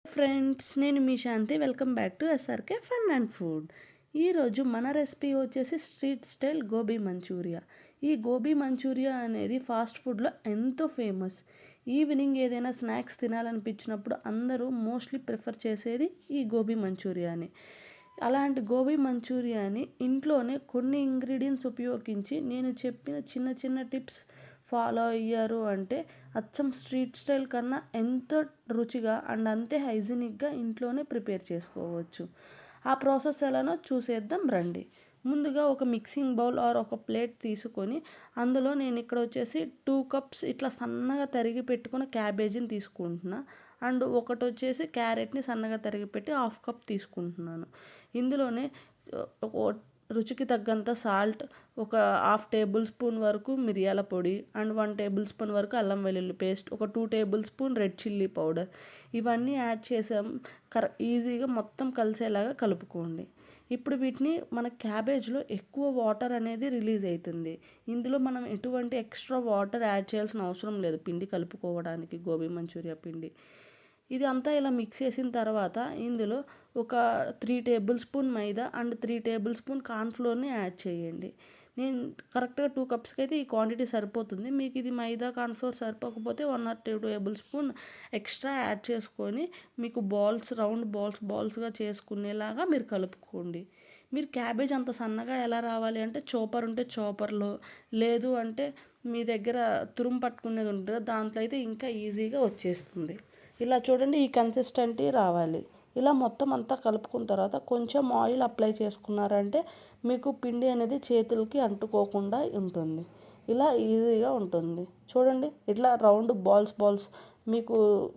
Friends, నేను మీ Shanti. Welcome back to SRK fun and food. ఈరోజు మన రెసిపీ వచ్చేసి స్ట్రీట్ స్టైల్ గోబీ మంచూరియా. ఈ గోబీ మంచూరియా అనేది ఫాస్ట్ ఫుడ్లో ఎంతో ఫేమస్. ఈవినింగ్ ఏదైనా స్నాక్స్ తినాలనిపించినప్పుడు అందరూ మోస్ట్లీ ప్రిఫర్ చేసేది ఈ గోబీ మంచూరియాని. అలాంటి గోబీ మంచూరియాని ఇంట్లోనే కొన్ని ఇంగ్రీడియంట్స్ ఉపయోగించి నేను చెప్పిన చిన్న చిన్న టిప్స్ ఫాలో అయ్యారు అంటే అచ్చం స్ట్రీట్ స్టైల్ కన్నా ఎంతో రుచిగా అండ్ అంతే హైజీనిక్గా ఇంట్లోనే ప్రిపేర్ చేసుకోవచ్చు. ఆ ప్రాసెస్ ఎలానో చూసేద్దాం రండి. ముందుగా ఒక మిక్సింగ్ బౌల్ ఆర్ ఒక ప్లేట్ తీసుకొని అందులో నేను ఇక్కడ వచ్చేసి 2 కప్స్ ఇట్లా సన్నగా తరిగి పెట్టుకున్న క్యాబేజీని తీసుకుంటున్నా. అండ్ ఒకటి వచ్చేసి క్యారెట్ని సన్నగా తరిగి పెట్టి 1/2 కప్ తీసుకుంటున్నాను. ఇందులోనే రుచికి తగ్గంత సాల్ట్, ఒక 1/2 టేబుల్ స్పూన్ వరకు మిరియాల పొడి అండ్ 1 టేబుల్ స్పూన్ వరకు అల్లం వెల్లుల్లి పేస్ట్, ఒక 2 table spoon red chilli powder ఇవన్నీ యాడ్ చేసాం. ఈజీగా మొత్తం కలిసేలాగా కలుపుకోండి. ఇప్పుడు వీటిని మన క్యాబేజ్లో ఎక్కువ వాటర్ అనేది రిలీజ్ అవుతుంది. ఇందులో మనం ఎటువంటి ఎక్స్ట్రా వాటర్ యాడ్ చేయాల్సిన అవసరం లేదు పిండి కలుపుకోవడానికి, గోబీ మంచూరియా పిండి. ఇది అంతా ఇలా మిక్స్ చేసిన తర్వాత ఇందులో ఒక 3 tablespoon maida and 3 tablespoon కార్న్ఫ్లోర్ని యాడ్ చేయండి. నేను కరెక్ట్గా 2 కప్స్కి అయితే ఈ క్వాంటిటీ సరిపోతుంది. మీకు ఇది మైదా కార్న్ఫ్లోర్ సరిపోకపోతే 1 or 2 tablespoon extra add చేసుకొని మీకు రౌండ్ బాల్స్గా చేసుకునేలాగా మీరు కలుపుకోండి. మీరు క్యాబేజ్ అంత సన్నగా ఎలా రావాలి అంటే చాపర్ ఉంటే చాపర్లో, లేదు అంటే మీ దగ్గర తురుము పట్టుకునేది ఉంటుంది దాంట్లో అయితే ఇంకా ఈజీగా వచ్చేస్తుంది. ఇలా చూడండి, ఈ కన్సిస్టెంటీ రావాలి. ఇలా మొత్తం అంతా కలుపుకున్న తర్వాత కొంచెం ఆయిల్ అప్లై చేసుకున్నారంటే మీకు పిండి అనేది చేతులకి అంటుకోకుండా ఉంటుంది. ఇలా ఈజీగా ఉంటుంది. చూడండి, ఇట్లా రౌండ్ బాల్స్ మీకు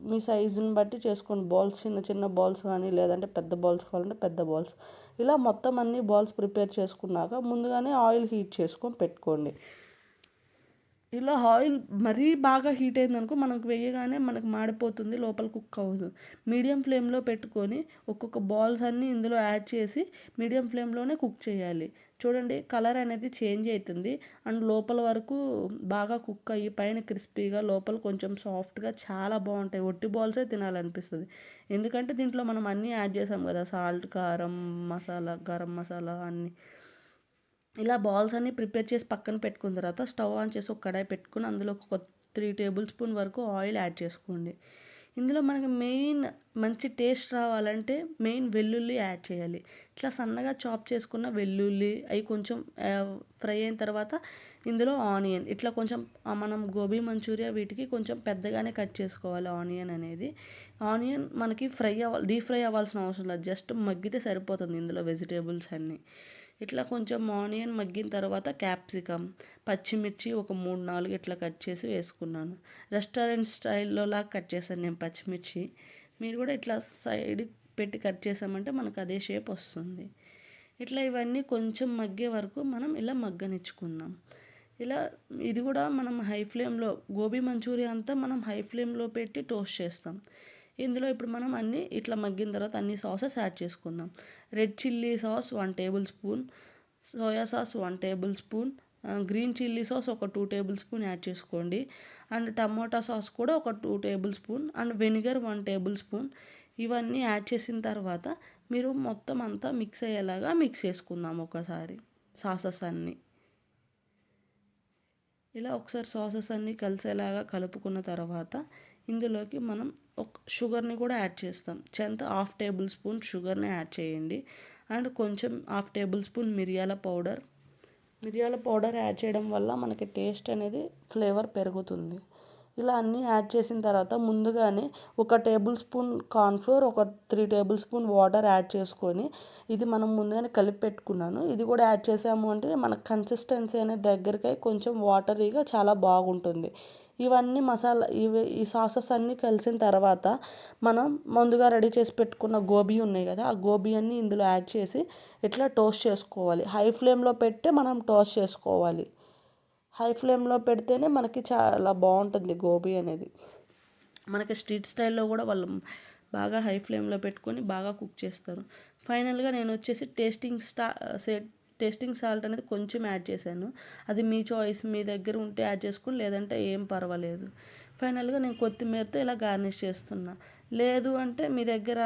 మీ సైజుని బట్టి చేసుకోండి. బాల్స్ చిన్న చిన్న బాల్స్ కానీ లేదంటే పెద్ద బాల్స్ కావాలంటే పెద్ద బాల్స్. ఇలా మొత్తం అన్ని బాల్స్ ప్రిపేర్ చేసుకున్నాక ముందుగానే ఆయిల్ హీట్ చేసుకొని పెట్టుకోండి. ఇలా ఆయిల్ మరీ బాగా హీట్ అయిందనుకో మనకు వేయగానే మనకు మాడిపోతుంది, లోపల కుక్ అవ్వదు. మీడియం ఫ్లేమ్లో పెట్టుకొని ఒక్కొక్క బాల్స్ అన్నీ ఇందులో యాడ్ చేసి మీడియం ఫ్లేమ్లోనే కుక్ చేయాలి. చూడండి, కలర్ అనేది చేంజ్ అవుతుంది అండ్ లోపల వరకు బాగా కుక్ అయ్యి పైన క్రిస్పీగా లోపల కొంచెం సాఫ్ట్గా చాలా బాగుంటాయి. ఒట్టి బాల్సే తినాలనిపిస్తుంది. ఎందుకంటే దీంట్లో మనం అన్నీ యాడ్ చేసాం కదా, సాల్ట్, కారం మసాలా, గరం మసాలా అన్నీ. ఇలా బాల్స్ అన్నీ ప్రిపేర్ చేసి పక్కన పెట్టుకున్న తర్వాత స్టవ్ ఆన్ చేసి ఒక కడాయి పెట్టుకుని అందులో ఒక 3 టేబుల్ స్పూన్ వరకు ఆయిల్ యాడ్ చేసుకోండి. ఇందులో మనకి మంచి టేస్ట్ రావాలంటే వెల్లుల్లి యాడ్ చేయాలి. ఇట్లా సన్నగా చాప్ చేసుకున్న వెల్లుల్లి అవి కొంచెం ఫ్రై అయిన తర్వాత ఇందులో ఆనియన్ ఇట్లా కొంచెం మనం గోబీ మంచూరియా వీటికి కొంచెం పెద్దగానే కట్ చేసుకోవాలి. ఆనియన్ మనకి డీప్ ఫ్రై అవ్వాల్సిన అవసరం లేదు, జస్ట్ మగ్గితే సరిపోతుంది ఇందులో వెజిటేబుల్స్ అన్నీ. ఇట్లా కొంచెం ఆనియన్ మగ్గిన తర్వాత క్యాప్సికమ్, పచ్చిమిర్చి ఒక 3-4 ఇట్లా కట్ చేసి వేసుకున్నాను. రెస్టారెంట్ స్టైల్లోలా కట్ చేశాను నేను పచ్చిమిర్చి. మీరు కూడా ఇట్లా సైడ్ పెట్టి కట్ చేసామంటే మనకు అదే షేప్ వస్తుంది. ఇట్లా ఇవన్నీ కొంచెం మగ్గే వరకు మనం ఇలా మగ్గనిచ్చుకుందాం. ఇలా ఇది కూడా మనం హై ఫ్లేమ్లో, గోబీ మంచూరియా అంతా మనం హై ఫ్లేమ్లో పెట్టి టోస్ట్ చేస్తాం. ఇందులో ఇప్పుడు మనం అన్నీ ఇట్లా మగ్గిన తర్వాత అన్ని సాసెస్ యాడ్ చేసుకుందాం. Red chilli sauce 1 table spoon, soya sauce 1 table spoon, green chilli sauce ఒక 2 టేబుల్ స్పూన్ యాడ్ చేసుకోండి. అండ్ టమోటా సాస్ కూడా ఒక 2 table spoon and vinegar 1 table spoon. ఇవన్నీ యాడ్ చేసిన తర్వాత మీరు మొత్తం అంతా మిక్స్ అయ్యేలాగా మిక్స్ చేసుకుందాం ఒకసారి సాసెస్ అన్నీ. ఇలా ఒకసారి సాసెస్ అన్నీ కలిసేలాగా కలుపుకున్న తర్వాత ఇందులోకి మనం షుగర్ని కూడా యాడ్ చేస్తాం. 1/2 టేబుల్ స్పూన్ షుగర్ని యాడ్ చేయండి. అండ్ కొంచెం 1/2 టేబుల్ స్పూన్ మిరియాల పౌడర్ యాడ్ చేయడం వల్ల మనకి టేస్ట్ అనేది ఫ్లేవర్ పెరుగుతుంది. ఇలా అన్నీ యాడ్ చేసిన తర్వాత ముందుగానే ఒక టేబుల్ స్పూన్ కార్న్ఫ్లోర్, ఒక 3 టేబుల్ స్పూన్ వాటర్ యాడ్ చేసుకొని ఇది మనం ముందుగానే కలిపి పెట్టుకున్నాను. ఇది కూడా యాడ్ చేసాము అంటే మన కన్సిస్టెన్సీ అనేది దగ్గరకై కొంచెం వాటరీగా చాలా బాగుంటుంది. ఇవన్నీ ఈ సాసెస్ అన్నీ కలిసిన తర్వాత మనం ముందుగా రెడీ చేసి పెట్టుకున్న గోబీ ఉన్నాయి కదా, ఆ గోబీ అన్నీ ఇందులో యాడ్ చేసి ఇట్లా టోస్ట్ చేసుకోవాలి. హై ఫ్లేమ్లో పెట్టి మనం టోస్ట్ చేసుకోవాలి. హై ఫ్లేమ్లో పెడితేనే మనకి చాలా బాగుంటుంది గోబీ అనేది. మనకి స్ట్రీట్ స్టైల్లో కూడా వాళ్ళు బాగా హై ఫ్లేమ్లో పెట్టుకొని బాగా కుక్ చేస్తారు. ఫైనల్గా నేను వచ్చేసి టేస్టింగ్ సాల్ట్ అనేది కొంచెం యాడ్ చేశాను. అది మీ చాయిస్, మీ దగ్గర ఉంటే యాడ్ చేసుకుని లేదంటే ఏం పర్వాలేదు. ఫైనల్గా నేను కొత్తిమీరతో ఇలా గార్నిష్ చేస్తున్నా. లేదు అంటే మీ దగ్గర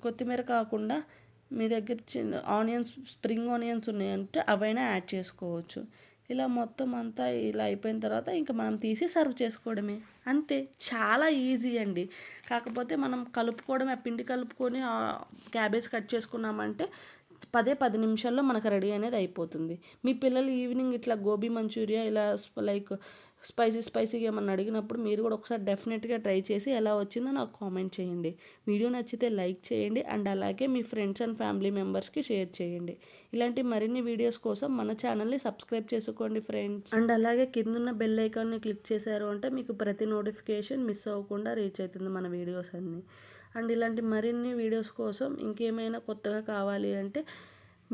కొత్తిమీర కాకుండా మీ దగ్గర చిన్న ఆనియన్స్, స్ప్రింగ్ ఆనియన్స్ ఉన్నాయంటే అవైనా యాడ్ చేసుకోవచ్చు. ఇలా మొత్తం అంతా ఇలా అయిపోయిన తర్వాత ఇంకా మనం తీసి సర్వ్ చేసుకోవడమే. అంతే, చాలా ఈజీ అండి. కాకపోతే మనం కలుపుకోవడమే, ఆ పిండి కలుపుకొని క్యాబేజ్ కట్ చేసుకున్నామంటే 10 నిమిషాల్లో మనకు రెడీ అనేది అయిపోతుంది. మీ పిల్లలు ఈవినింగ్ ఇట్లా గోబీ మంచూరియా ఇలా లైక్ స్పైసీగా ఏమన్నా అడిగినప్పుడు మీరు కూడా ఒకసారి డెఫినెట్గా ట్రై చేసి ఎలా వచ్చిందో నాకు కామెంట్ చేయండి. వీడియో నచ్చితే లైక్ చేయండి అండ్ అలాగే మీ ఫ్రెండ్స్ అండ్ ఫ్యామిలీ మెంబర్స్కి షేర్ చేయండి. ఇలాంటి మరిన్ని వీడియోస్ కోసం మన ఛానల్ని సబ్స్క్రైబ్ చేసుకోండి ఫ్రెండ్స్. అండ్ అలాగే కిందున్న బెల్ ఐకాన్ని క్లిక్ చేశారు అంటే మీకు ప్రతి నోటిఫికేషన్ మిస్ అవ్వకుండా రీచ్ అవుతుంది మన వీడియోస్ అన్నీ. అండ్ ఇలాంటి మరిన్ని వీడియోస్ కోసం ఇంకేమైనా కొత్తగా కావాలి అంటే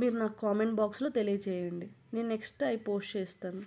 మీరు నాకు కామెంట్ బాక్స్లో తెలియచేయండి. నేను నెక్స్ట్ అవి పోస్ట్ చేస్తాను.